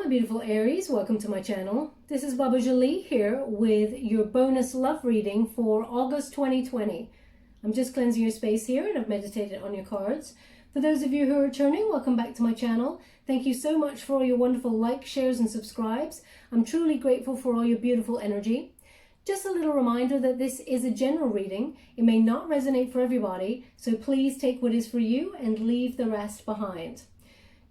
my beautiful Aries, welcome to my channel. This is Baba Jolie here with your bonus love reading for August 2020. I'm just cleansing your space here and I've meditated on your cards. For those of you who are returning, welcome back to my channel. Thank you so much for all your wonderful likes, shares and subscribes. I'm truly grateful for all your beautiful energy. Just a little reminder that this is a general reading. It may not resonate for everybody, so please take what is for you and leave the rest behind.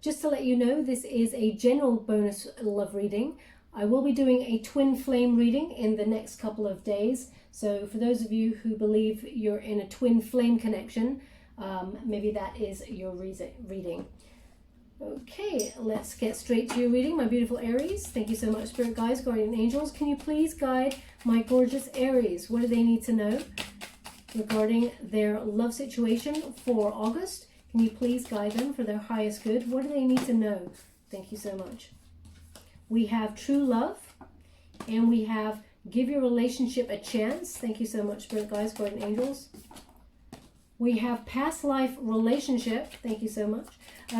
Just to let you know, this is a general bonus love reading. I will be doing a twin flame reading in the next couple of days. So for those of you who believe you're in a twin flame connection, maybe that is your reading. Okay, let's get straight to your reading, my beautiful Aries. Thank you so much, Spirit Guides, Guardian Angels. Can you please guide my gorgeous Aries? What do they need to know regarding their love situation for August? Can you please guide them for their highest good? What do they need to know? Thank you so much. We have true love, and we have give your relationship a chance. Thank you so much, Spirit Guides, Guardian Angels. We have past life relationship. Thank you so much.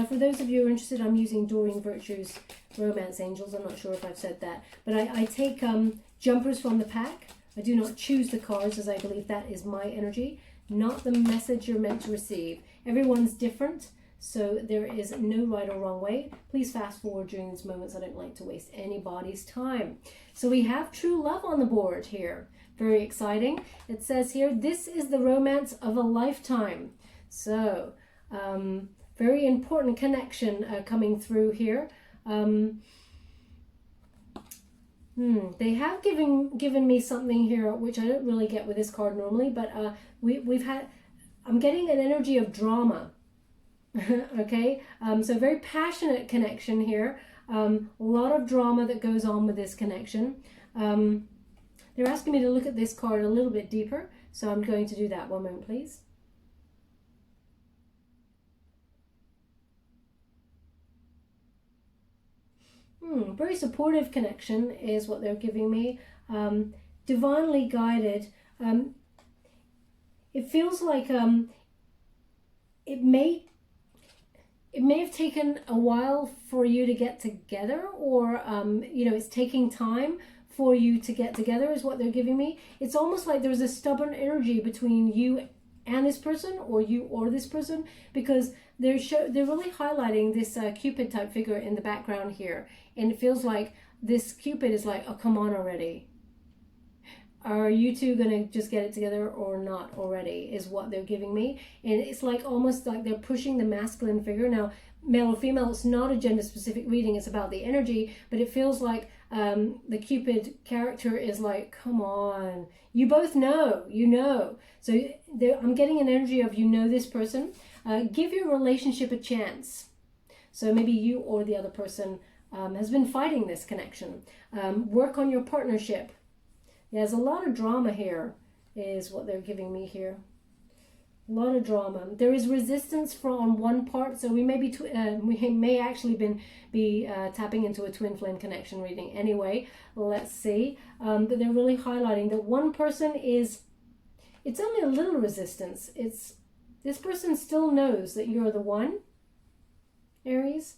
For those of you who are interested, I'm using Doreen Virtue's Romance Angels. I'm not sure if I've said that. But I take jumpers from the pack. I do not choose the cards, as I believe that is my energy, not the message you're meant to receive. Everyone's different, so there is no right or wrong way. Please fast forward during these moments. I don't like to waste anybody's time. So we have true love on the board here. Very exciting. It says here, this is the romance of a lifetime. So, very important connection coming through here. They have given me something here, which I don't really get with this card normally, but I'm getting an energy of drama. Okay, so very passionate connection here. A lot of drama that goes on with this connection. They're asking me to look at this card a little bit deeper, so I'm going to do that. One moment, please. Very supportive connection is what they're giving me. Divinely guided. It feels like it may have taken a while for you to get together, or it's taking time for you to get together is what they're giving me. It's almost like there's a stubborn energy between you and this person, or you or this person, because they're really highlighting this Cupid type figure in the background here, and it feels like this Cupid is like, oh, come on already. Are you two gonna just get it together or not already, is what they're giving me. And it's like almost like they're pushing the masculine figure. Now, male or female, it's not a gender specific reading, it's about the energy, but it feels like the Cupid character is like, come on, you both know, So I'm getting an energy of, this person. Give your relationship a chance. So maybe you or the other person has been fighting this connection. Work on your partnership. There's a lot of drama here, is what they're giving me here. A lot of drama. There is resistance from one part, so we may actually be tapping into a twin flame connection reading. Anyway, let's see. But they're really highlighting that one person it's only a little resistance. This person still knows that you're the one, Aries.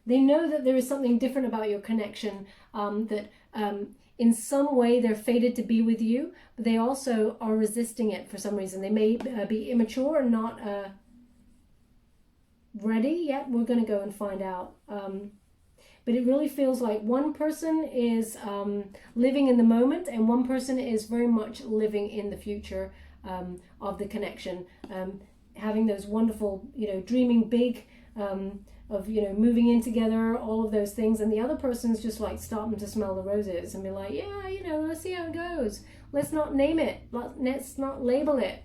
They know that there is something different about your connection, that in some way they're fated to be with you, but they also are resisting it for some reason. They may be immature and not ready yet. We're going to go and find out. But it really feels like one person is living in the moment, and one person is very much living in the future of the connection, having those wonderful, dreaming big, of moving in together, all of those things, and the other person's just like starting to smell the roses and be like, yeah, let's see how it goes. Let's not name it. Let's not label it.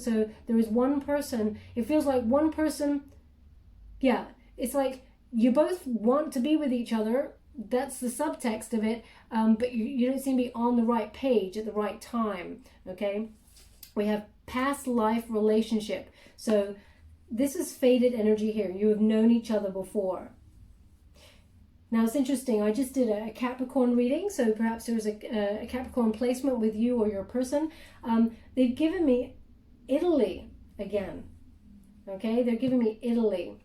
So there is one person. It feels like one person. Yeah, it's like you both want to be with each other. That's the subtext of it. But you don't seem to be on the right page at the right time. Okay, we have past life relationship. So this is faded energy here. You have known each other before. Now it's interesting. I just did a Capricorn reading, so perhaps there's a Capricorn placement with you or your person. They've given me Italy again. Okay, they're giving me Italy.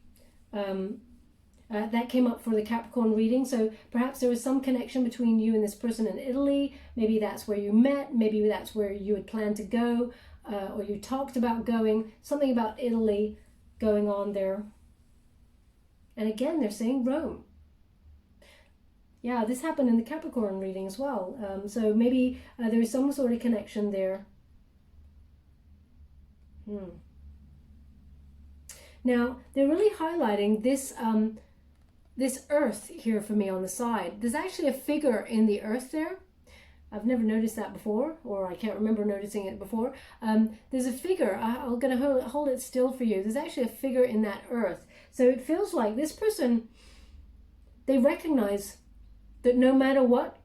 That came up for the Capricorn reading. So perhaps there was some connection between you and this person in Italy. Maybe that's where you met. Maybe that's where you had planned to go, or you talked about going. Something about Italy going on there. And again, they're saying Rome. Yeah, this happened in the Capricorn reading as well. So maybe there is some sort of connection there. Now, they're really highlighting this this earth here for me on the side. There's actually a figure in the earth there. I've never noticed that before, or I can't remember noticing it before. There's a figure. I'm going to hold it still for you. There's actually a figure in that earth. So it feels like this person, they recognize that no matter what,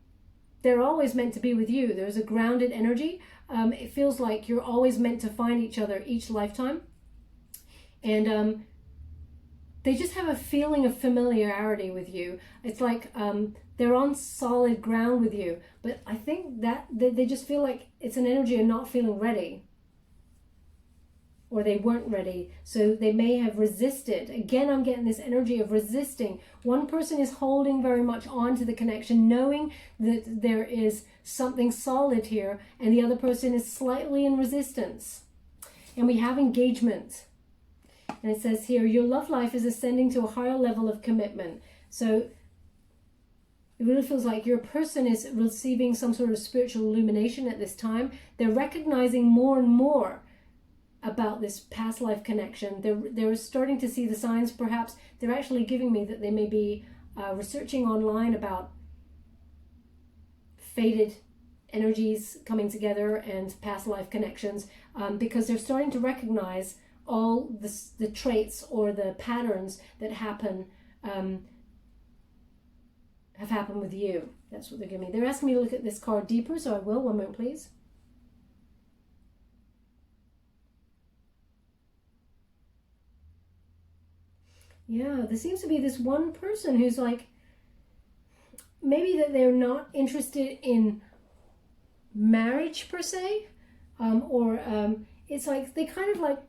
they're always meant to be with you. There's a grounded energy. It feels like you're always meant to find each other each lifetime. And they just have a feeling of familiarity with you. It's like they're on solid ground with you. But I think that they just feel like it's an energy of not feeling ready. Or they weren't ready. So they may have resisted. Again, I'm getting this energy of resisting. One person is holding very much on to the connection, knowing that there is something solid here. And the other person is slightly in resistance. And we have engagement. And it says here, your love life is ascending to a higher level of commitment. So it really feels like your person is receiving some sort of spiritual illumination at this time. They're recognizing more and more about this past life connection. They're starting to see the signs. Perhaps they're actually giving me that they may be researching online about fated energies coming together and past life connections, because they're starting to recognize all the traits or the patterns that happen have happened with you. That's what they're giving me. They're asking me to look at this card deeper, so I will. One moment, please. Yeah, there seems to be this one person who's like, maybe that they're not interested in marriage per se, or it's like they kind of like,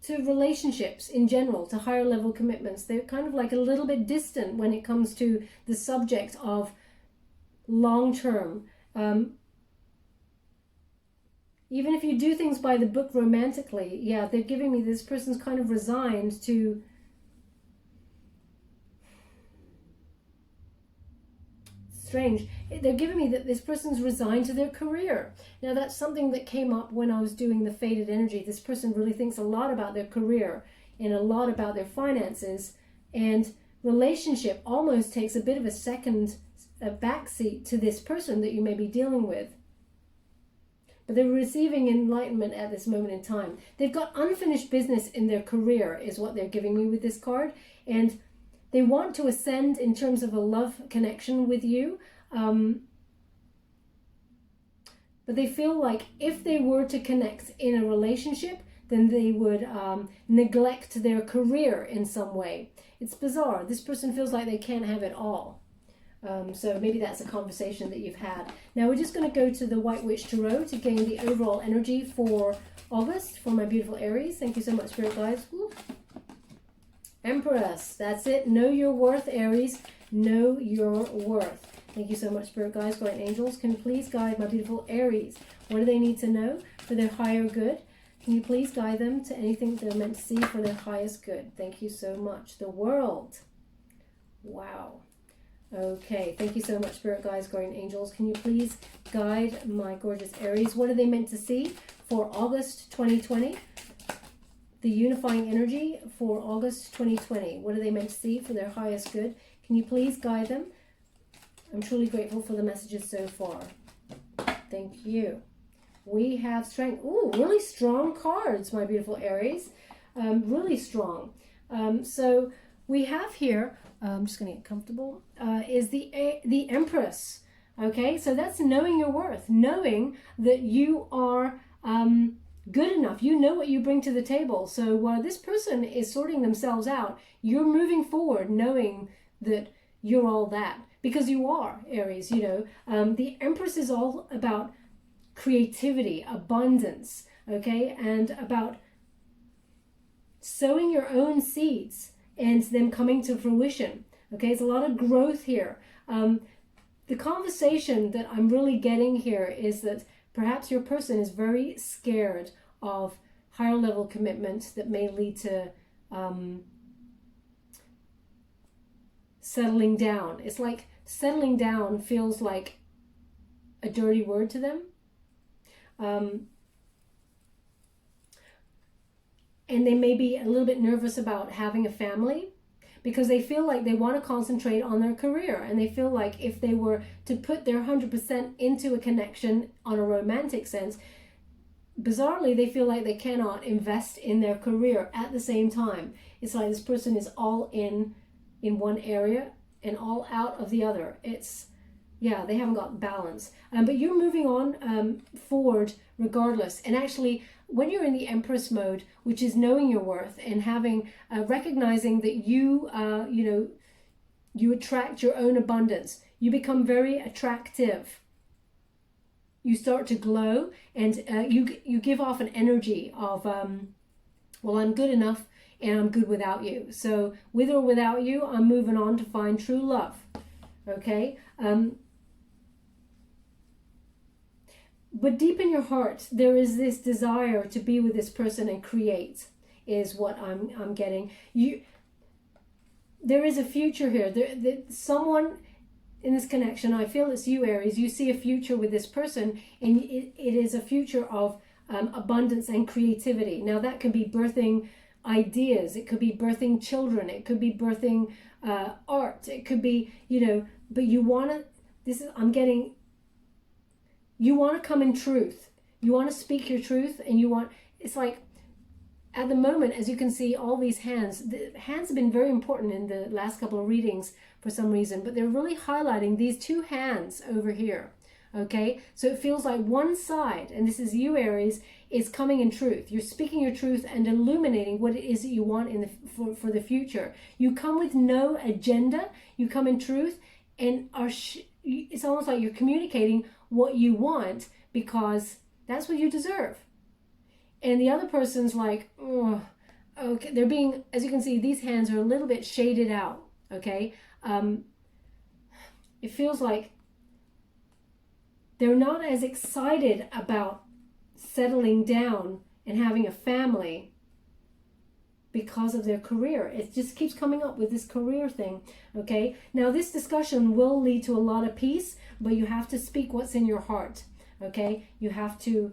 to relationships in general, to higher level commitments. They're kind of like a little bit distant when it comes to the subject of long term. Even if you do things by the book romantically, yeah, they're giving me this person's kind of resigned to strange. They're giving me that this person's resigned to their career. Now, that's something that came up when I was doing the faded energy. This person really thinks a lot about their career and a lot about their finances, and relationship almost takes a bit of a backseat to this person that you may be dealing with. But they're receiving enlightenment at this moment in time. They've got unfinished business in their career is what they're giving me with this card. And they want to ascend in terms of a love connection with you. But they feel like if they were to connect in a relationship, then they would neglect their career in some way. It's bizarre. This person feels like they can't have it all. So maybe that's a conversation that you've had. Now we're just going to go to the White Witch Tarot to gain the overall energy for August for my beautiful Aries. Thank you so much, Spirit Guides. Woo. Empress, that's it. Know your worth, Aries. Know your worth. Thank you so much, Spirit Guides, Guardian Angels. Can you please guide my beautiful Aries? What do they need to know for their higher good? Can you please guide them to anything they're meant to see for their highest good? Thank you so much. The World. Wow. Okay, thank you so much, Spirit Guides, Guardian Angels. Can you please guide my gorgeous Aries? What are they meant to see for August 2020? The unifying energy for August 2020. What are they meant to see for their highest good? Can you please guide them? I'm truly grateful for the messages so far. Thank you. We have strength. Ooh, really strong cards, my beautiful Aries. Really strong. So we have here, I'm just going to get comfortable, is the Empress. Okay, so that's knowing your worth, knowing that you are good enough. You know what you bring to the table. So while this person is sorting themselves out, you're moving forward knowing that you're all that. Because you are, Aries, you know. The Empress is all about creativity, abundance, okay? And about sowing your own seeds and them coming to fruition. Okay, it's a lot of growth here. The conversation that I'm really getting here is that perhaps your person is very scared of higher level commitments that may lead to settling down. It's like settling down feels like a dirty word to them. And they may be a little bit nervous about having a family because they feel like they want to concentrate on their career, and they feel like if they were to put their 100% into a connection on a romantic sense, bizarrely they feel like they cannot invest in their career at the same time. It's like this person is all in one area and all out of the other. It's, yeah, they haven't got balance. But you're moving on forward regardless. And actually, when you're in the Empress mode, which is knowing your worth and having, recognizing that you attract your own abundance, you become very attractive. You start to glow, and you give off an energy of, well, I'm good enough and I'm good without you. So with or without you, I'm moving on to find true love. Okay? But deep in your heart, there is this desire to be with this person and create, is what I'm getting. There is a future here. Someone in this connection, I feel it's you, Aries, you see a future with this person, and it is a future of abundance and creativity. Now that could be birthing ideas, it could be birthing children, it could be birthing art, it could be, but you want to, you want to come in truth. You want to speak your truth, and it's like, at the moment, as you can see, all these the hands have been very important in the last couple of readings for some reason, but they're really highlighting these two hands over here. Okay, so it feels like one side, and this is you, Aries, is coming in truth. You're speaking your truth and illuminating what it is that you want for the future. You come with no agenda. You come in truth, and it's almost like you're communicating what you want because that's what you deserve. And the other person's like, oh, okay. They're being, as you can see, these hands are a little bit shaded out. Okay, it feels like they're not as excited about settling down and having a family because of their career. It just keeps coming up with this career thing. Okay, now this discussion will lead to a lot of peace, but you have to speak what's in your heart. Okay, you have to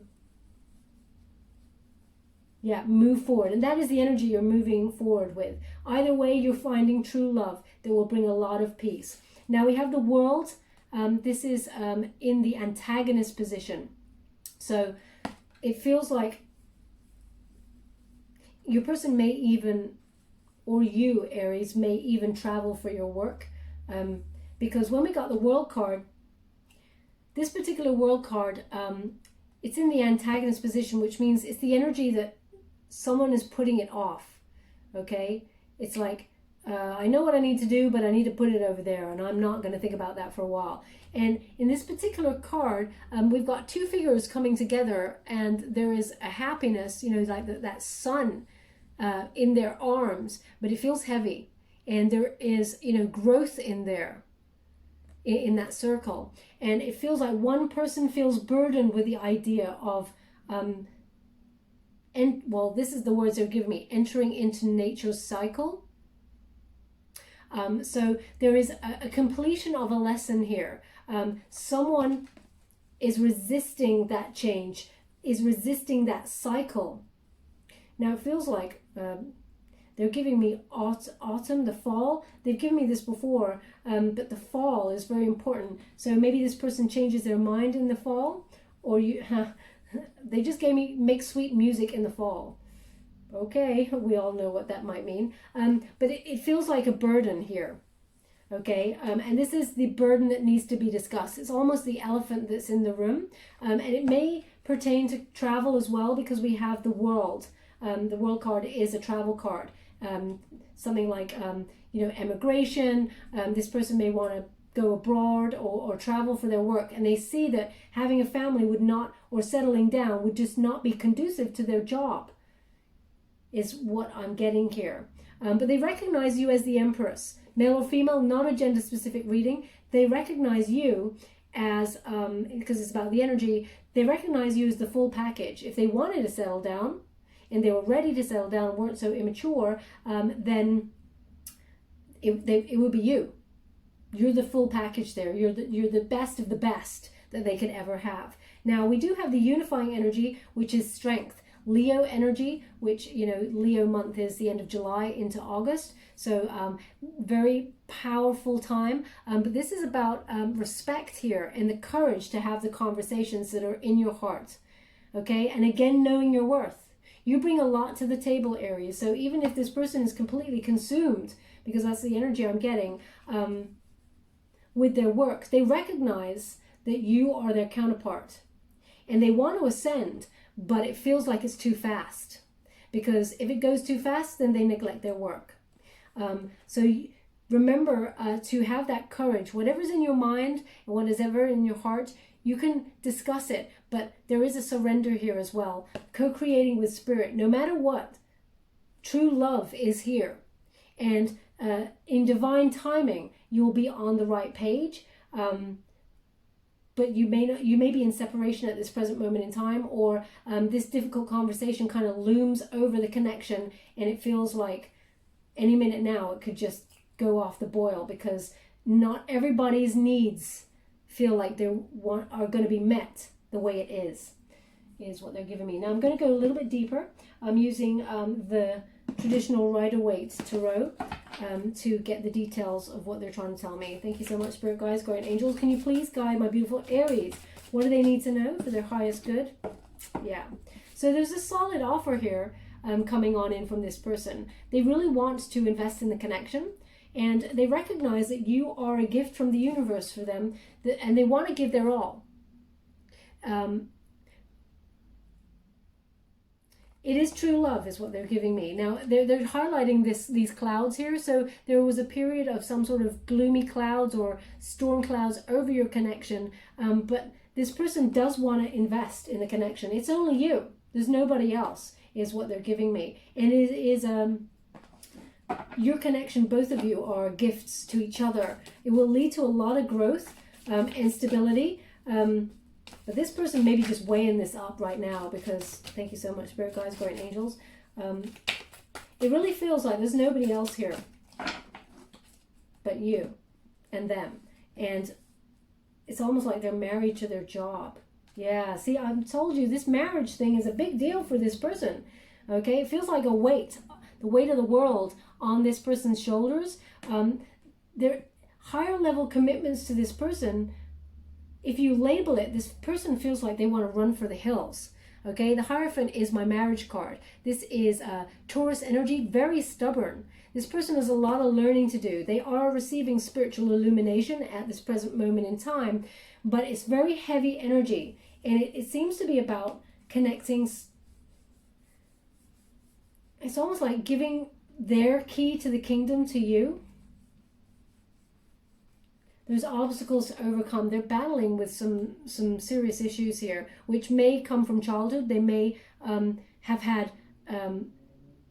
move forward, and that is the energy you're moving forward with. Either way, you're finding true love that will bring a lot of peace. Now we have the World. This is in the antagonist position, so it feels like your person may even, or you, Aries, may even travel for your work, because when we got the World card, this particular World card, it's in the antagonist position, which means it's the energy that someone is putting it off. Okay, it's like, I know what I need to do, but I need to put it over there, and I'm not going to think about that for a while. And in this particular card, we've got two figures coming together, and there is a happiness, like that sun in their arms, but it feels heavy, and there is, growth in there, in that circle, and it feels like one person feels burdened with the idea of and well, this is the words they're giving me, entering into nature's cycle. So there is a completion of a lesson here. Someone is resisting that change, is resisting that cycle. Now it feels like they're giving me autumn, the fall. They've given me this before, but the fall is very important. So maybe this person changes their mind in the fall, or they just gave me make sweet music in the fall. Okay, we all know what that might mean. But it feels like a burden here. Okay, and this is the burden that needs to be discussed. It's almost the elephant that's in the room. And it may pertain to travel as well, because we have the World. The World card is a travel card. Something like, emigration. This person may want to go abroad or travel for their work, and they see that having a family would not, or settling down would just not be conducive to their job, is what I'm getting here. But they recognize you as the Empress. Male or female, not a gender-specific reading. They recognize you as, because it's about the energy, they recognize you as the full package. If they wanted to settle down, and they were ready to settle down and weren't so immature, then it would be you. You're the full package there. You're the best of the best that they could ever have. Now, we do have the unifying energy, which is strength. Leo energy, which, Leo month is the end of July into August. So very powerful time. But this is about respect here and the courage to have the conversations that are in your heart. Okay? And again, knowing your worth. You bring a lot to the table, Aries. So even if this person is completely consumed, because that's the energy I'm getting, with their work, they recognize that you are their counterpart. And they want to ascend, but it feels like it's too fast. Because if it goes too fast, then they neglect their work. So remember to have that courage. Whatever's in your mind and what is ever in your heart, you can discuss it. But there is a surrender here as well. Co-creating with spirit. No matter what, true love is here. And in divine timing, you will be on the right page. But you may be in separation at this present moment in time, or this difficult conversation kind of looms over the connection, and it feels like any minute now it could just go off the boil, because not everybody's needs feel like they are going to be met the way it is what they're giving me. Now I'm going to go a little bit deeper. I'm using the traditional Rider-Waite Tarot to get the details of what they're trying to tell me. Thank you so much, Spirit Guides, Guardian Angels. Can you please guide my beautiful Aries? What do they need to know for their highest good? Yeah. So there's a solid offer here coming on in from this person. They really want to invest in the connection, and they recognize that you are a gift from the universe for them, and they want to give their all. It is true love is what they're giving me. Now, they're highlighting these clouds here. So there was a period of some sort of gloomy clouds or storm clouds over your connection. But this person does want to invest in the connection. It's only you. There's nobody else is what they're giving me. And it is your connection, both of you are gifts to each other. It will lead to a lot of growth and stability. But this person may be just weighing this up right now, because, thank you so much, Spirit Guides, Guardian Angels. It really feels like there's nobody else here but you and them. And it's almost like they're married to their job. Yeah, see, I told you this marriage thing is a big deal for this person. Okay, it feels like a weight, the weight of the world on this person's shoulders. There higher level commitments to this person. If you label it, this person feels like they want to run for the hills. Okay, the Hierophant is my marriage card. This is Taurus energy, very stubborn. This person has a lot of learning to do. They are receiving spiritual illumination at this present moment in time, but it's very heavy energy. And it seems to be about connecting. It's almost like giving their key to the kingdom to you. There's obstacles to overcome. They're battling with some serious issues here, which may come from childhood. They may have had a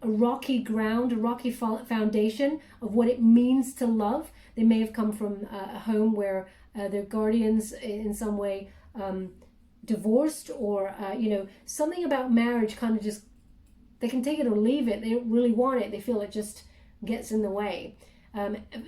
rocky ground, a rocky foundation of what it means to love. They may have come from a home where their guardians in some way divorced, or something about marriage kind of just, they can take it or leave it. They don't really want it. They feel it just gets in the way.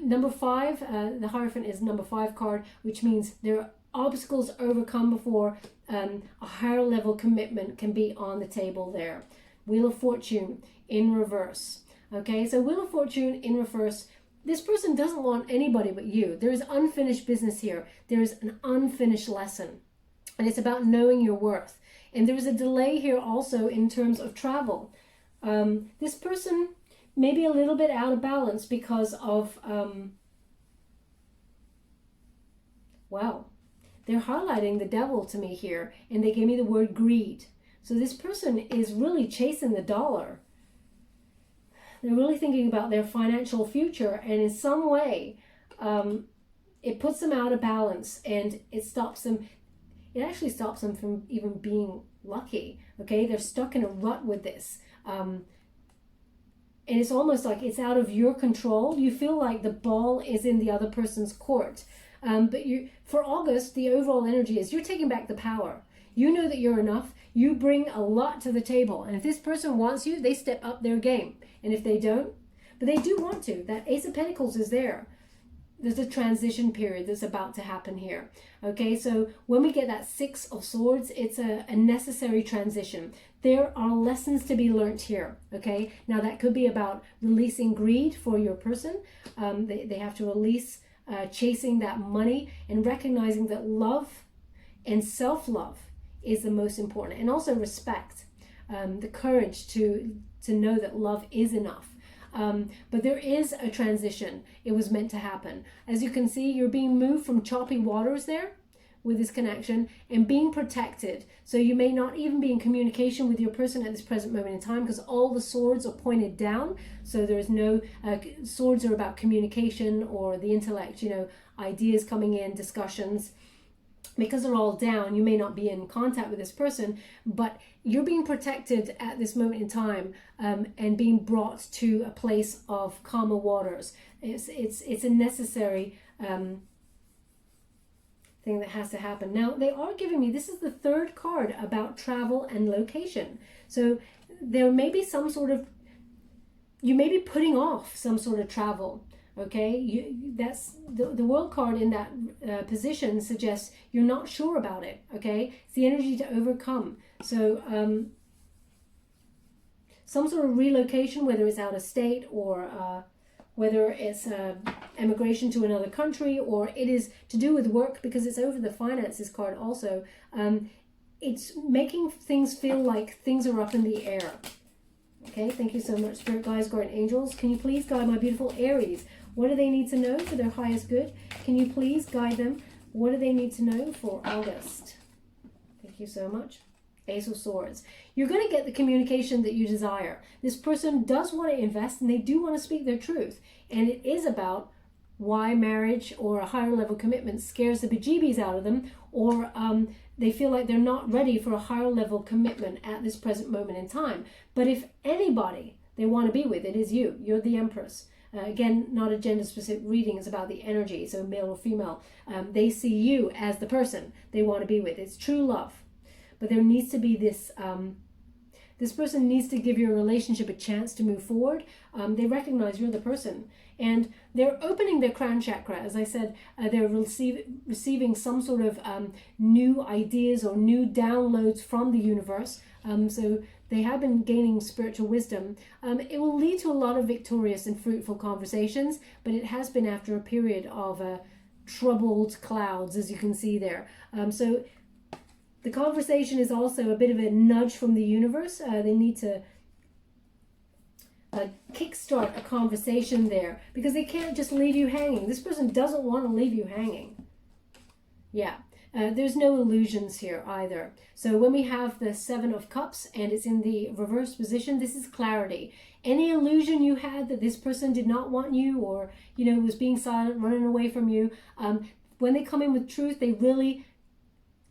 Number 5, the Hierophant is number 5 card, which means there are obstacles overcome before a higher level commitment can be on the table there. Wheel of Fortune in reverse. Okay, so Wheel of Fortune in reverse. This person doesn't want anybody but you. There is unfinished business here. There is an unfinished lesson. And it's about knowing your worth. And there is a delay here also in terms of travel. This person maybe a little bit out of balance because of, they're highlighting the devil to me here, and they gave me the word greed. So this person is really chasing the dollar. They're really thinking about their financial future, and in some way, it puts them out of balance, and it actually stops them from even being lucky, okay? They're stuck in a rut with this. and it's almost like it's out of your control. You feel like the ball is in the other person's court. But for August, the overall energy is you're taking back the power. You know that you're enough. You bring a lot to the table. And if this person wants you, they step up their game. And if they don't, but they do want to. That Ace of Pentacles is there. There's a transition period that's about to happen here. Okay, so when we get that Six of Swords, it's a necessary transition. There are lessons to be learnt here. Okay, now that could be about releasing greed for your person. They have to release chasing that money and recognizing that love and self-love is the most important, and also respect, the courage to know that love is enough. But there is a transition. It was meant to happen. As you can see, you're being moved from choppy waters there with this connection and being protected. So you may not even be in communication with your person at this present moment in time, because all the swords are pointed down. So there's no, swords are about communication or the intellect, you know, ideas coming in, discussions. Because they're all down, you may not be in contact with this person, but you're being protected at this moment in time, and being brought to a place of calmer waters. It's a necessary thing that has to happen. Now, they are giving me, this is the third card about travel and location. So there may be some sort of, you may be putting off some sort of travel. Okay, that's the World card in that position suggests you're not sure about it. Okay, it's the energy to overcome. So some sort of relocation, whether it's out of state or whether it's emigration to another country, or it is to do with work, because it's over the finances card also. It's making things feel like things are up in the air. Okay, thank you so much, Spirit Guides, Guardian Angels. Can you please guide my beautiful Aries? What do they need to know for their highest good? Can you please guide them? What do they need to know for August? Thank you so much. Ace of Swords. You're going to get the communication that you desire. This person does want to invest, and they do want to speak their truth. And it is about why marriage or a higher level commitment scares the bejeebies out of them, or they feel like they're not ready for a higher level commitment at this present moment in time. But if anybody they want to be with, it is you. You're the Empress. Again, not a gender-specific reading. It's about the energy, so male or female. They see you as the person they want to be with. It's true love. But there needs to be this, this person needs to give your relationship a chance to move forward. They recognize you're the person. And they're opening their crown chakra. As I said, they're receiving some sort of new ideas or new downloads from the universe. So they have been gaining spiritual wisdom. It will lead to a lot of victorious and fruitful conversations, but it has been after a period of troubled clouds, as you can see there. So the conversation is also a bit of a nudge from the universe. They need to kickstart a conversation there, because they can't just leave you hanging. This person doesn't want to leave you hanging. Yeah. There's no illusions here either. So when we have the Seven of Cups and it's in the reverse position, this is clarity. Any illusion you had that this person did not want you, or, you know, was being silent, running away from you, when they come in with truth, they really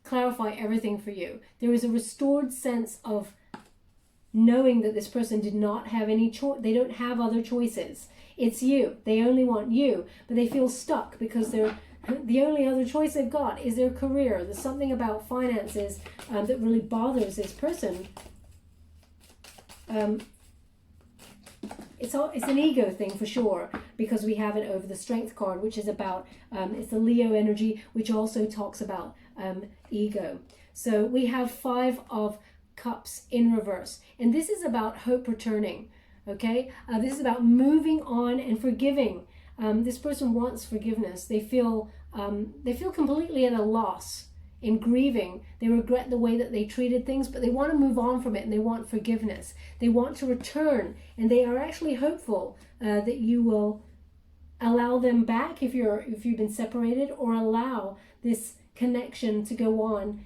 clarify everything for you. There is a restored sense of knowing that this person did not have any choice. They don't have other choices. It's you. They only want you, but they feel stuck because the only other choice they've got is their career. There's something about finances that really bothers this person. It's an ego thing for sure, because we have it over the Strength card, which is about, it's the Leo energy, which also talks about ego. So we have Five of Cups in reverse, and this is about hope returning. Okay, this is about moving on and forgiving. This person wants forgiveness. They feel completely at a loss in grieving. They regret the way that they treated things, but they want to move on from it, and they want forgiveness. They want to return, and they are actually hopeful that you will allow them back if you've been separated, or allow this connection to go on.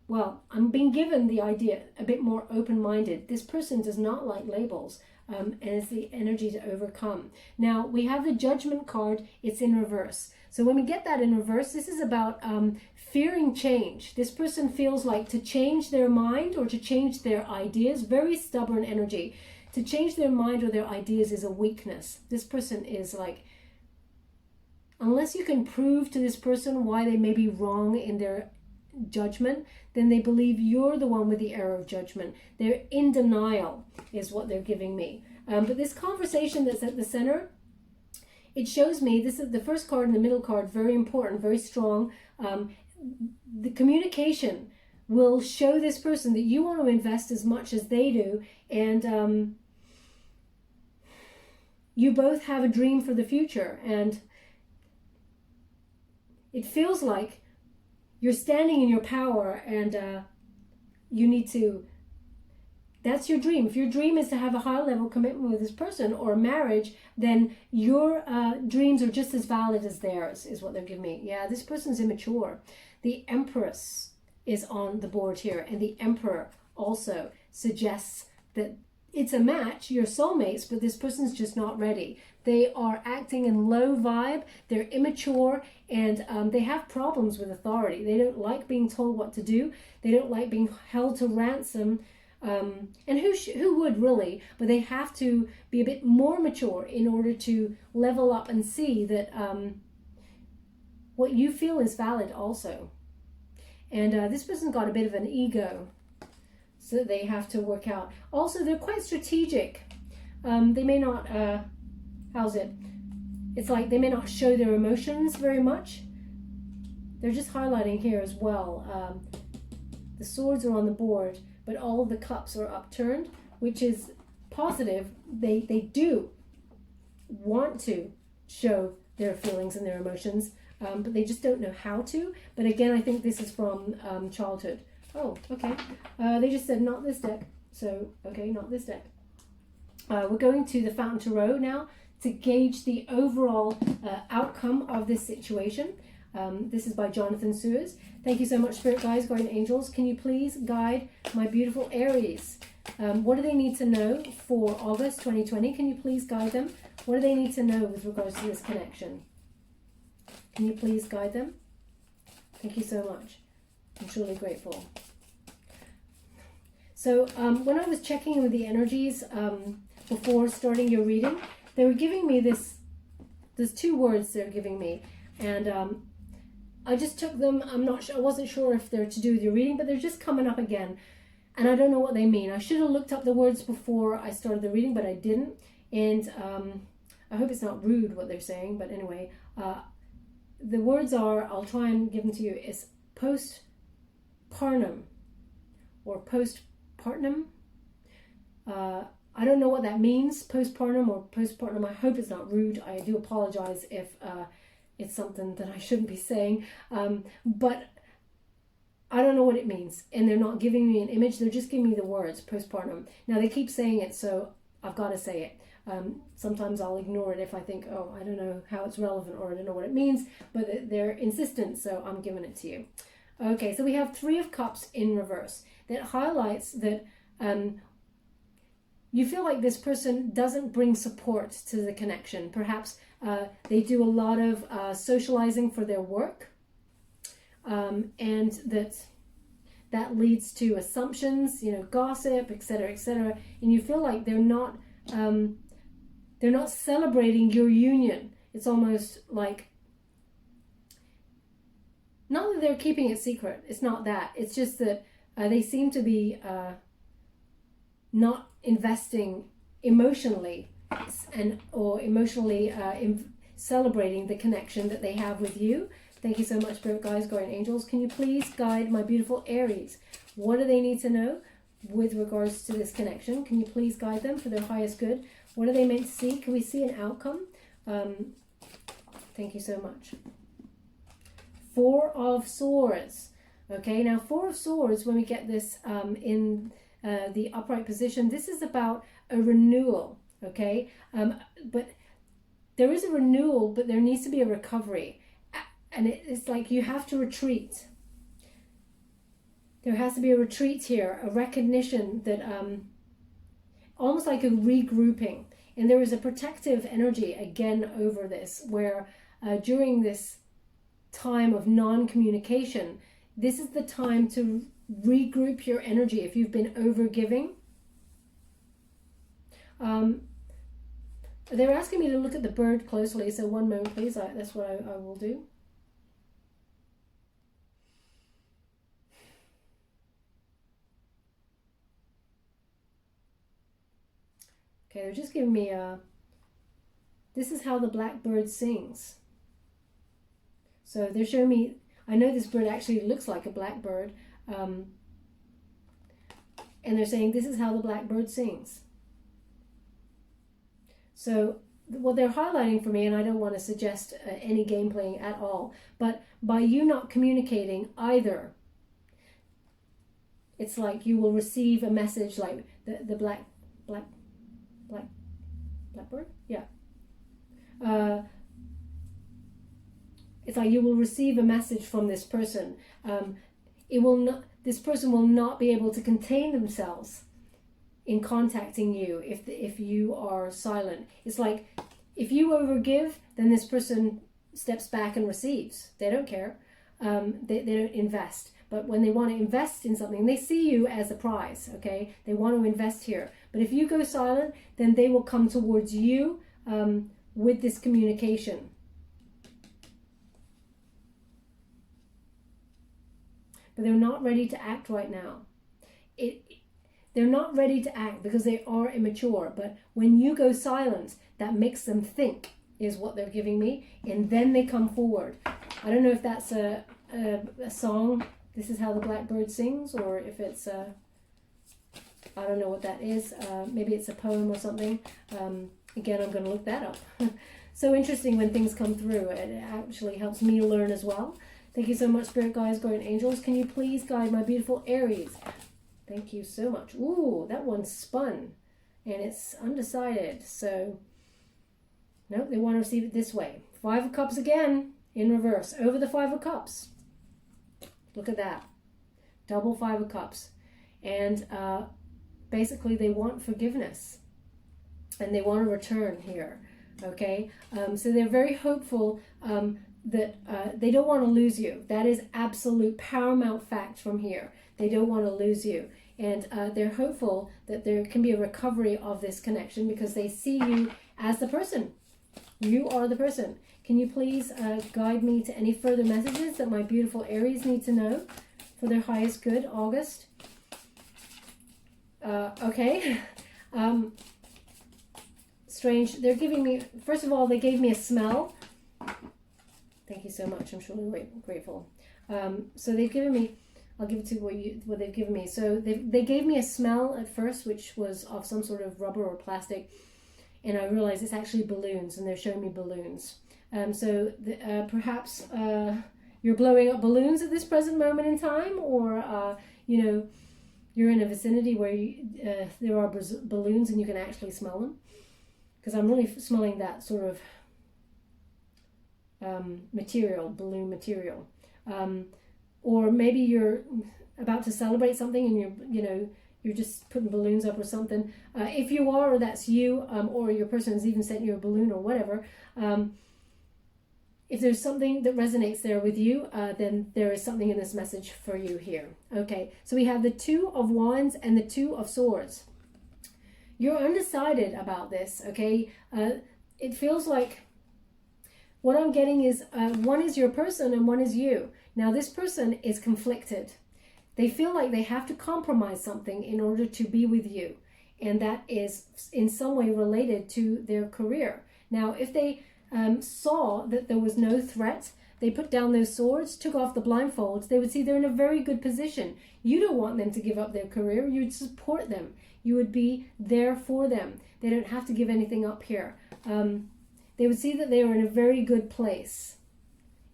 Well, I'm being given the idea a bit more open-minded. This person does not like labels, and it's the energy to overcome. Now, we have the Judgment card. It's in reverse. So when we get that in reverse, this is about fearing change. This person feels like to change their mind or to change their ideas, very stubborn energy. To change their mind or their ideas is a weakness. This person is like, unless you can prove to this person why they may be wrong in their judgment, then they believe you're the one with the error of judgment. They're in denial is what they're giving me. But this conversation that's at the center, it shows me, this is the first card and the middle card, very important, very strong. The communication will show this person that you want to invest as much as they do, and you both have a dream for the future, and it feels like you're standing in your power, and you need to, that's your dream. If your dream is to have a high level commitment with this person or a marriage, then your dreams are just as valid as theirs, is what they're giving me. Yeah, this person's immature. The Empress is on the board here, and the Emperor also suggests that it's a match, you're soulmates, but this person's just not ready. They are acting in low vibe, they're immature, and they have problems with authority. They don't like being told what to do. They don't like being held to ransom. And who would really? But they have to be a bit more mature in order to level up and see that what you feel is valid also. And this person's got a bit of an ego, so they have to work out. Also, they're quite strategic. They may not, it's like they may not show their emotions very much. They're just highlighting here as well. The swords are on the board, but all the cups are upturned, which is positive. They do want to show their feelings and their emotions, but they just don't know how to. But again, I think this is from childhood. Oh, okay. They just said not this deck. So, okay, not this deck. We're going to the Fountain Tarot now to gauge the overall outcome of this situation. This is by Jonathan Suez. Thank you so much, Spirit Guides, Guardian Angels. Can you please guide my beautiful Aries? What do they need to know for August 2020? Can you please guide them? What do they need to know with regards to this connection? Can you please guide them? Thank you so much. I'm truly grateful. So when I was checking in with the energies before starting your reading, they were giving me there's two words they're giving me, and I just took them. I wasn't sure if they're to do with your reading, but they're just coming up again, and I don't know what they mean. I should have looked up the words before I started the reading, but I didn't, and I hope it's not rude what they're saying, but anyway, the words are, I'll try and give them to you, it's postpartum or postpartum. I don't know what that means, postpartum or postpartum. I hope it's not rude. I do apologize if it's something that I shouldn't be saying, but I don't know what it means, and they're not giving me an image. They're just giving me the words, postpartum. Now they keep saying it, so I've got to say it. Sometimes I'll ignore it if I think, oh, I don't know how it's relevant, or I don't know what it means, but they're insistent, so I'm giving it to you. Okay, so we have Three of Cups in reverse. That highlights that you feel like this person doesn't bring support to the connection. Perhaps they do a lot of socializing for their work, and that leads to assumptions, gossip, etc., and you feel like they're not celebrating your union. It's almost like, not that they're keeping it secret. It's not that. It's just that they seem to be not investing emotionally or emotionally celebrating the connection that they have with you. Thank you so much, Spirit Guides, Guardian Angels. Can you please guide my beautiful Aries? What do they need to know with regards to this connection? Can you please guide them for their highest good? What are they meant to see? Can we see an outcome? Thank you so much. Four of Swords. Okay, now Four of Swords, when we get this in the upright position, this is about a renewal, okay? But there is a renewal, but there needs to be a recovery. And it's like you have to retreat. There has to be a retreat here, a recognition that almost like a regrouping. And there is a protective energy again over this, where during this time of non-communication. This is the time to regroup your energy if you've been over-giving. They're asking me to look at the bird closely, so one moment please. That's what I will do. Okay, they're just giving me this is how the blackbird sings. So they're showing me, I know this bird actually looks like a blackbird, and they're saying this is how the blackbird sings. So what they're highlighting for me, and I don't want to suggest any game playing at all, but by you not communicating either, it's like you will receive a message like the blackbird? Yeah. It's like you will receive a message from this person. This person will not be able to contain themselves in contacting you if you are silent. It's like if you overgive, then this person steps back and receives. They don't care. They don't invest. But when they want to invest in something, they see you as a prize, okay? They want to invest here. But if you go silent, then they will come towards you with this communication. But they're not ready to act right now. They're not ready to act because they are immature. But when you go silent, that makes them think, is what they're giving me. And then they come forward. I don't know if that's a song, this is how the blackbird sings, or if it's I don't know what that is. Maybe it's a poem or something. Again, I'm going to look that up. So interesting when things come through. It actually helps me learn as well. Thank you so much, Spirit Guides, Guardian Angels. Can you please guide my beautiful Aries? Thank you so much. Ooh, that one spun. And it's undecided. So, no, they want to receive it this way. 5 of Cups again, in reverse. Over the 5 of Cups. Look at that. Double 5 of Cups. And basically they want forgiveness. And they want to return here. Okay? So they're very hopeful that they don't want to lose you. That is absolute paramount fact from here. They don't want to lose you. And they're hopeful that there can be a recovery of this connection because they see you as the person. You are the person. Can you please guide me to any further messages that my beautiful Aries need to know for their highest good, August? Okay. Strange. They're giving me, first of all, they gave me a smell. Thank you so much. I'm truly grateful. So they've given me, I'll give it to what they've given me. So they gave me a smell at first, which was of some sort of rubber or plastic. And I realized it's actually balloons, and they're showing me balloons. Perhaps you're blowing up balloons at this present moment in time, or, you know, you're in a vicinity where there are balloons and you can actually smell them. Because I'm really smelling that sort of material, balloon material. Or maybe you're about to celebrate something and you're just putting balloons up or something. If you are, or that's you, or your person has even sent you a balloon or whatever, if there's something that resonates there with you, then there is something in this message for you here. Okay, so we have the 2 of Wands and the 2 of Swords. You're undecided about this, okay? It feels like what I'm getting is one is your person and one is you. Now, this person is conflicted. They feel like they have to compromise something in order to be with you. And that is in some way related to their career. Now, if they saw that there was no threat, they put down those swords, took off the blindfolds, they would see they're in a very good position. You don't want them to give up their career. You'd support them. You would be there for them. They don't have to give anything up here. They would see that they are in a very good place.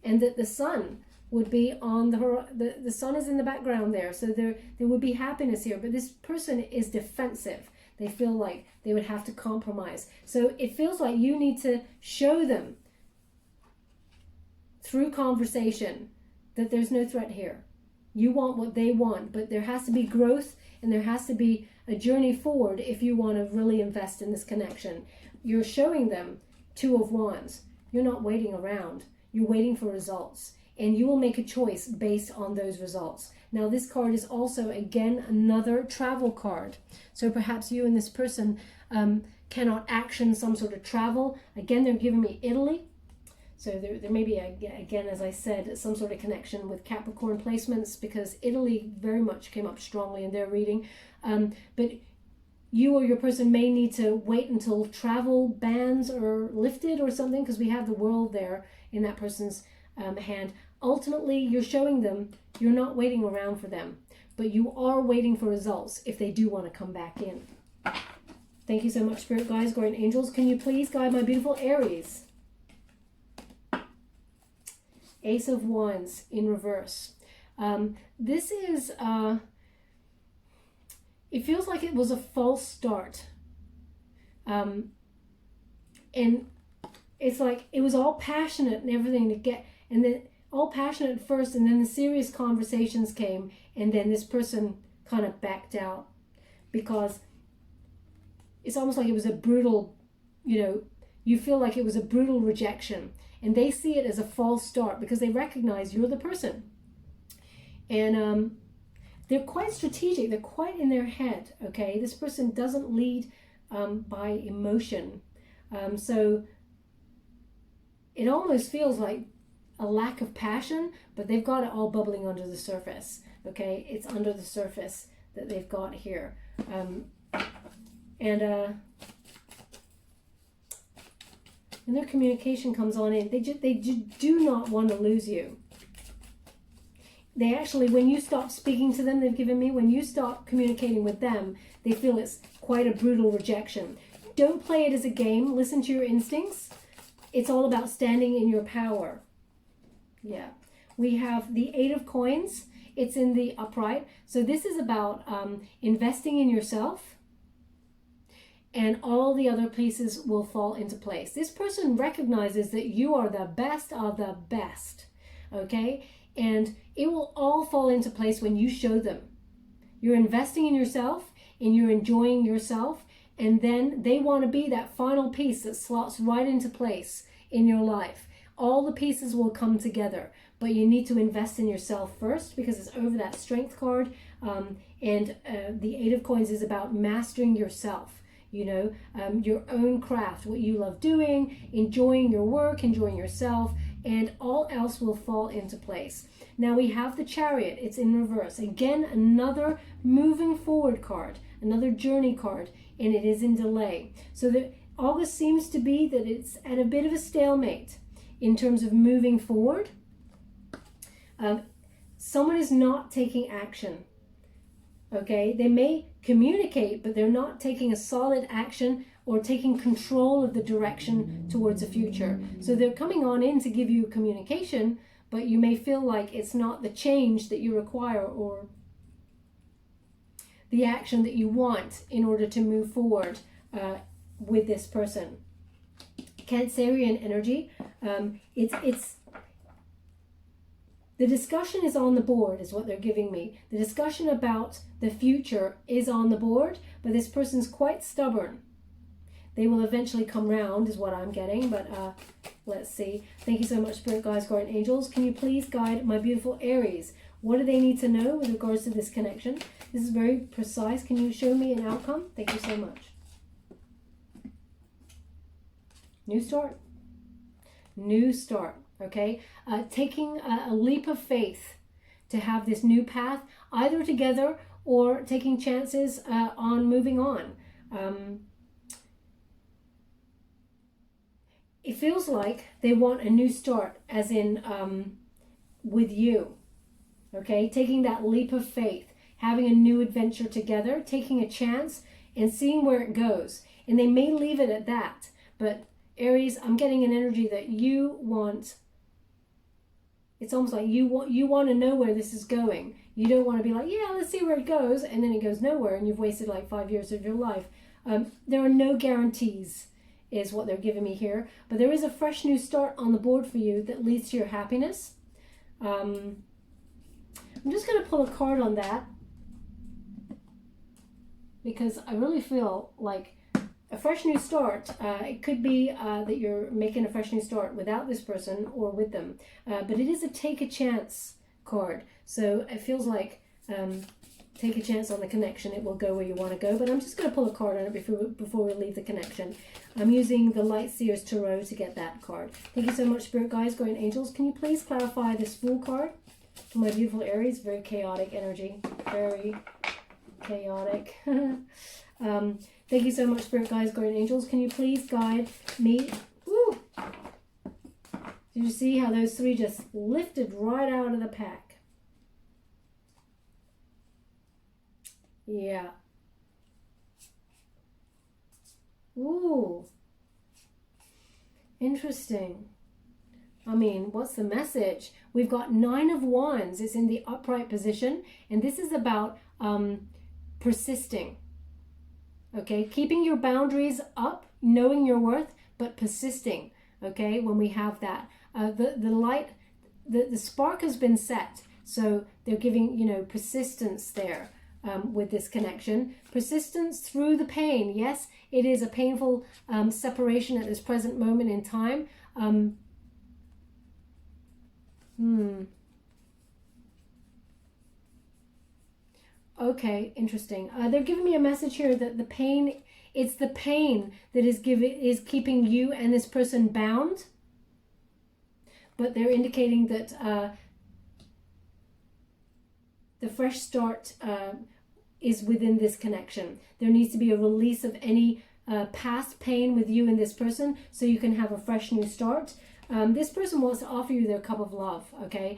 And that the sun would be on the sun is in the background there. So there would be happiness here. But this person is defensive. They feel like they would have to compromise. So it feels like you need to show them through conversation that there's no threat here. You want what they want, but there has to be growth and there has to be a journey forward if you want to really invest in this connection. You're showing them 2 of Wands. You're not waiting around. You're waiting for results. and you will make a choice based on those results. Now, this card is also, again, another travel card. So perhaps you and this person cannot action some sort of travel. Again, they're giving me Italy. So there may be, again, as I said, some sort of connection with Capricorn placements, because Italy very much came up strongly in their reading. But you or your person may need to wait until travel bans are lifted or something, because we have the World there in that person's hand. Ultimately, you're showing them you're not waiting around for them, but you are waiting for results if they do want to come back in. Thank you so much, Spirit Guides, Guardian Angels. Can you please guide my beautiful Aries? Ace of Wands in reverse. This is, it feels like it was a false start. And it's like it was all passionate and everything to get, and then all passionate at first, and then the serious conversations came, and then this person kind of backed out, because it's almost like it was a brutal, you feel like it was a brutal rejection. And they see it as a false start because they recognize you're the person. And they're quite strategic. They're quite in their head, okay? This person doesn't lead by emotion. So it almost feels like a lack of passion, but they've got it all bubbling under the surface, okay? It's under the surface that they've got here. And their communication comes on in. They do not want to lose you. They actually, when you stop speaking to them, they've given me, when you stop communicating with them, they feel it's quite a brutal rejection. Don't play it as a game. Listen to your instincts. It's all about standing in your power. Yeah. We have the Eight of Coins. It's in the upright. So this is about investing in yourself, and all the other pieces will fall into place. This person recognizes that you are the best of the best, okay? And it will all fall into place when you show them. You're investing in yourself, and you're enjoying yourself, and then they want to be that final piece that slots right into place in your life. All the pieces will come together, but you need to invest in yourself first, because it's over that Strength card, and the Eight of Coins is about mastering yourself. Your own craft, what you love doing, enjoying your work, enjoying yourself, and all else will fall into place. Now we have the Chariot. It's in reverse. Again, another moving forward card, another journey card, and it is in delay. So that August seems to be that it's at a bit of a stalemate in terms of moving forward. Someone is not taking action. Okay, they may communicate, but they're not taking a solid action or taking control of the direction towards the future. So they're coming on in to give you communication, but you may feel like it's not the change that you require or the action that you want in order to move forward with this person. Cancerian energy, the discussion is on the board, is what they're giving me. The discussion about the future is on the board, but this person's quite stubborn. They will eventually come round, is what I'm getting, but let's see. Thank you so much, Spirit Guides, Guardian Angels. Can you please guide my beautiful Aries? What do they need to know with regards to this connection? This is very precise. Can you show me an outcome? Thank you so much. New start. New start. Okay, taking a leap of faith to have this new path, either together or taking chances on moving on. It feels like they want a new start, as in with you. Okay, taking that leap of faith, having a new adventure together, taking a chance and seeing where it goes. And they may leave it at that, but Aries, I'm getting an energy that you want. It's almost like you want to know where this is going. You don't want to be like, yeah, let's see where it goes, and then it goes nowhere, and you've wasted like 5 years of your life. There are no guarantees, is what they're giving me here. But there is a fresh new start on the board for you that leads to your happiness. I'm just going to pull a card on that, because I really feel like a fresh new start. It could be that you're making a fresh new start without this person or with them. But it is a take a chance card. So it feels like take a chance on the connection. It will go where you want to go. But I'm just going to pull a card on it before we leave the connection. I'm using the Light Seers Tarot to get that card. Thank you so much, Spirit Guides, Guardian Angels. Can you please clarify this Fool card for my beautiful Aries? Very chaotic energy. Very chaotic. Thank you so much, Spirit Guides, Guardian Angels. Can you please guide me? Woo! Did you see how those three just lifted right out of the pack? Yeah. Ooh. Interesting. I mean, what's the message? We've got 9 of Wands. It's in the upright position. And this is about persisting. Okay, keeping your boundaries up, knowing your worth, but persisting. Okay, when we have that, the light, the spark has been set, so they're giving, you know, persistence there with this connection. Persistence through the pain. Yes, it is a painful separation at this present moment in time. Okay, interesting. They're giving me a message here that the pain, it's the pain that is keeping you and this person bound. But they're indicating that the fresh start is within this connection. There needs to be a release of any past pain with you and this person so you can have a fresh new start. This person wants to offer you their cup of love, okay?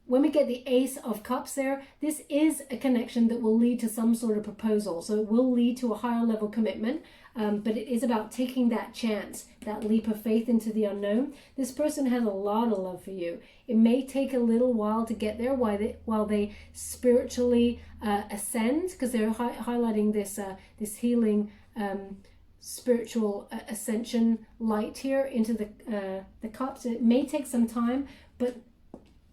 When we get the Ace of Cups there, this is a connection that will lead to some sort of proposal. So it will lead to a higher level commitment, but it is about taking that chance, that leap of faith into the unknown. This person has a lot of love for you. It may take a little while to get there while they spiritually ascend, because they're highlighting this, this healing spiritual ascension light here into the cups. It may take some time, but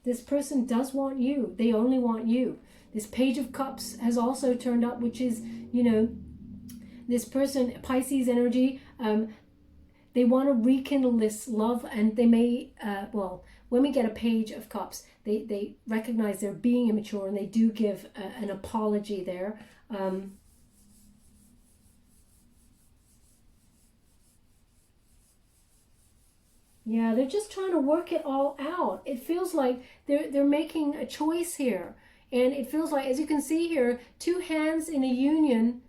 this person does want you. They only want you. This Page of Cups has also turned up, which is, you know, this person, Pisces energy, they want to rekindle this love, and they may, well, when we get a Page of Cups, they recognize they're being immature, and they do give an apology there. Yeah, they're just trying to work it all out. It feels like they're making a choice here. And it feels like, as you can see here, 2 hands in a union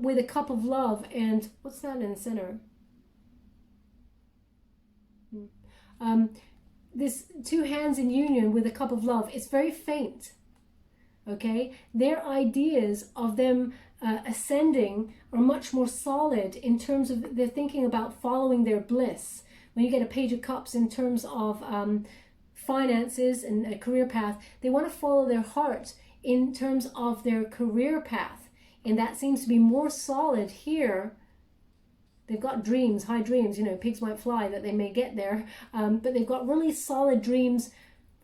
with a cup of love. And what's that in the center? This 2 hands in union with a cup of love. It's very faint. Okay? Their ideas of them ascending are much more solid in terms of they're thinking about following their bliss. When you get a Page of Cups in terms of finances and a career path, they want to follow their heart in terms of their career path. And that seems to be more solid here. They've got dreams, high dreams, you know, pigs might fly, that they may get there. But they've got really solid dreams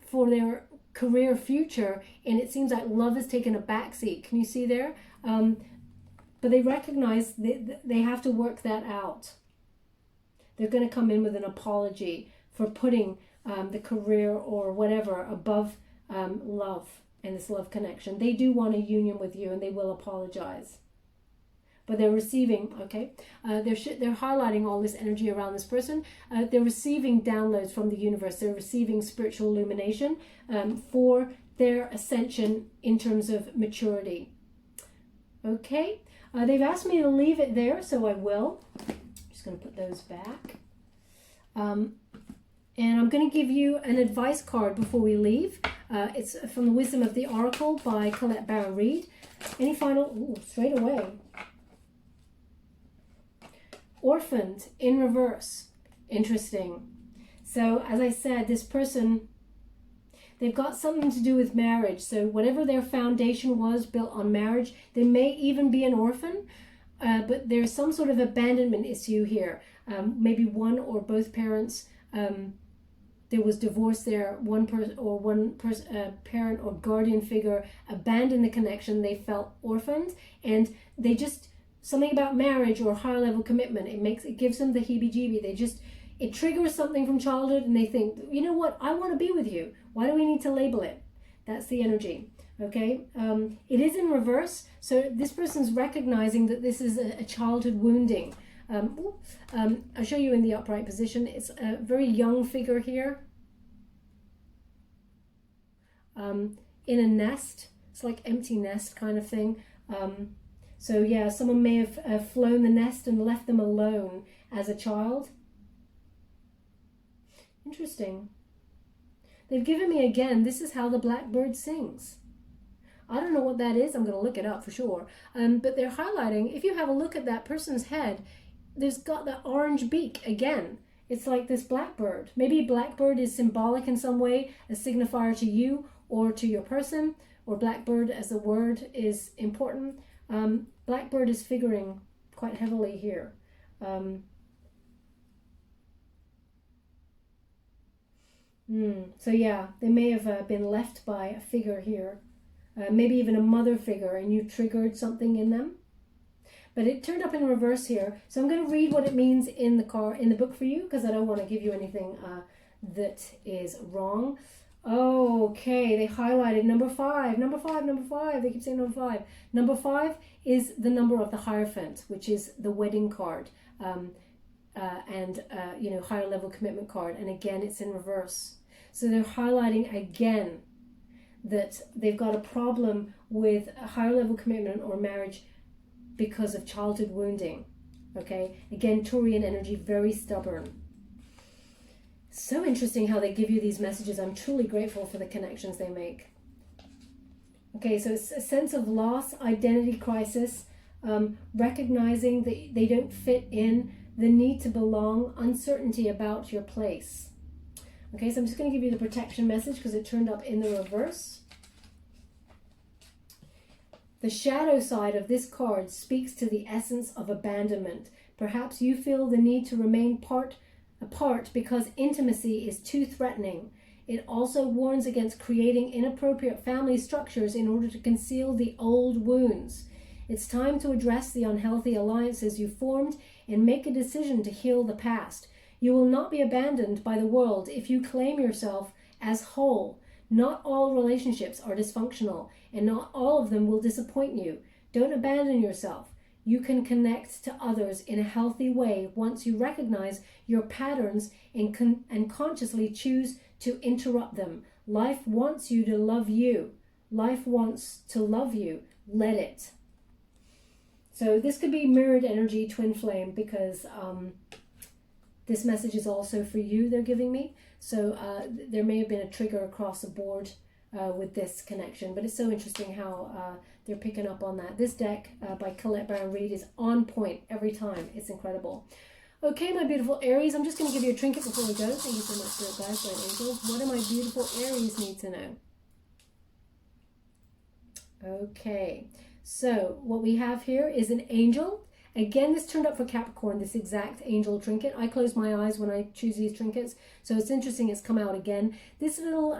for their career future. And it seems like love has taken a backseat. Can you see there? But they recognize they have to work that out. They're going to come in with an apology for putting the career or whatever above love and this love connection. They do want a union with you, and they will apologize. But they're receiving, okay? They're highlighting all this energy around this person. They're receiving downloads from the universe. They're receiving spiritual illumination for their ascension in terms of maturity. Okay? They've asked me to leave it there, so I will. Going to put those back, and I'm going to give you an advice card before we leave. It's from the Wisdom of the Oracle by Colette Baron Reed. Any final straight away, Orphaned in reverse. Interesting. So as I said, this person, they've got something to do with marriage. So whatever their foundation was built on marriage, they may even be an orphan. But there's some sort of abandonment issue here. Maybe one or both parents, there was divorce there. One parent or guardian figure abandoned the connection. They felt orphaned, and they just something about marriage or higher level commitment. It gives them the heebie-jeebie. It triggers something from childhood, and they think, you know what, I want to be with you. Why do we need to label it? That's the energy. Okay, it is in reverse, so this person's recognizing that this is a childhood wounding. I'll show you in the upright position. It's a very young figure here, in a nest. It's like empty nest kind of thing. So yeah, someone may have flown the nest and left them alone as a child. Interesting. They've given me again, this is how the blackbird sings. I don't know what that is. I'm going to look it up for sure. But they're highlighting, if you have a look at that person's head, there's got that orange beak again. It's like this blackbird. Maybe blackbird is symbolic in some way, a signifier to you or to your person, or blackbird as a word is important. Blackbird is figuring quite heavily here. So yeah, they may have been left by a figure here. Maybe even a mother figure, and you triggered something in them. But it turned up in reverse here. So I'm going to read what it means in the book for you, because I don't want to give you anything that is wrong. Okay, they highlighted number 5, number 5, number 5. They keep saying number 5. Number 5 is the number of the Hierophant, which is the wedding card, you know, higher level commitment card. And again, it's in reverse. So they're highlighting again that they've got a problem with a higher level commitment or marriage because of childhood wounding. Okay, again, Taurian energy, very stubborn. So interesting how they give you these messages. I'm truly grateful for the connections they make. Okay, so it's a sense of loss, identity crisis, recognizing that they don't fit in, the need to belong, uncertainty about your place. Okay, so I'm just going to give you the protection message because it turned up in the reverse. The shadow side of this card speaks to the essence of abandonment. Perhaps you feel the need to remain apart because intimacy is too threatening. It also warns against creating inappropriate family structures in order to conceal the old wounds. It's time to address the unhealthy alliances you formed and make a decision to heal the past. You will not be abandoned by the world if you claim yourself as whole. Not all relationships are dysfunctional, and not all of them will disappoint you. Don't abandon yourself. You can connect to others in a healthy way once you recognize your patterns and consciously choose to interrupt them. Life wants you to love you. Life wants to love you. Let it. So this could be mirrored energy, twin flame, because this message is also for you, they're giving me. So there may have been a trigger across the board with this connection, but it's so interesting how they're picking up on that. This deck by Colette Baron Reid is on point every time. It's incredible. Okay, my beautiful Aries, I'm just going to give you a trinket before we go. Thank you so much, Spirit Guides, Light Angels. What do my beautiful Aries need to know? Okay, so what we have here is an angel. Again, this turned up for Capricorn, this exact angel trinket. I close my eyes when I choose these trinkets, so it's interesting it's come out again. This little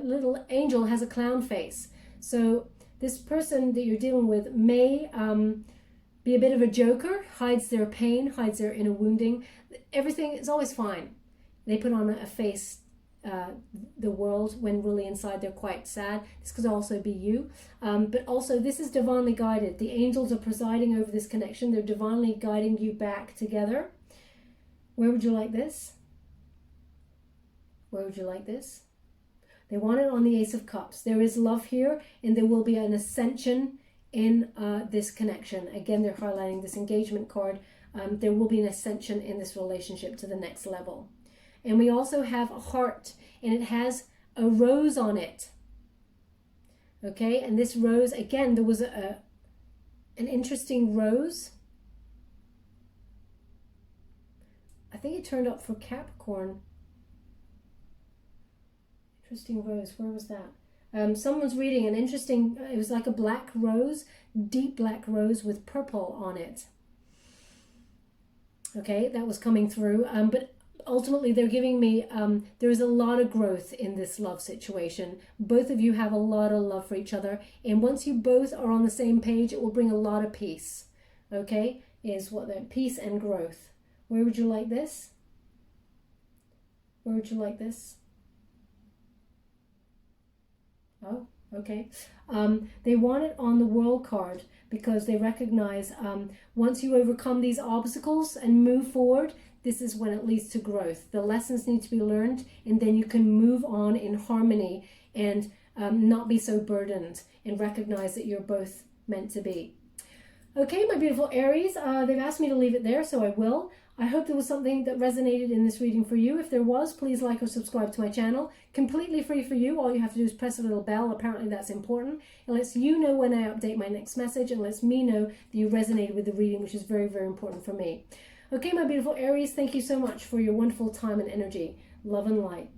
little angel has a clown face. So this person that you're dealing with may be a bit of a joker, hides their pain, hides their inner wounding. Everything is always fine. They put on a face, the world, when really inside they're quite sad. This could also be you, but also this is divinely guided. The angels are presiding over this connection. They're divinely guiding you back together. Where would you like this? Where would you like this? They want it on the Ace of Cups. There is love here, and there will be an ascension in this connection. Again, they're highlighting this engagement card. There will be an ascension in this relationship to the next level. And we also have a heart, and it has a rose on it. Okay, and this rose, again, there was an interesting rose. I think it turned up for Capricorn. Interesting rose, where was that? Someone's reading an interesting, it was like a black rose, deep black rose with purple on it. Okay, that was coming through, but ultimately they're giving me, there is a lot of growth in this love situation. Both of you have a lot of love for each other. And once you both are on the same page, it will bring a lot of peace. Okay? Is what the peace and growth. Where would you like this? Where would you like this? Oh, okay. They want it on the World card because they recognize once you overcome these obstacles and move forward, this is when it leads to growth. The lessons need to be learned, and then you can move on in harmony and not be so burdened and recognize that you're both meant to be. Okay, my beautiful Aries, they've asked me to leave it there, so I will. I hope there was something that resonated in this reading for you. If there was, please like or subscribe to my channel. Completely free for you. All you have to do is press a little bell. Apparently that's important. It lets you know when I update my next message and lets me know that you resonated with the reading, which is very, very important for me. Okay, my beautiful Aries, thank you so much for your wonderful time and energy. Love and light.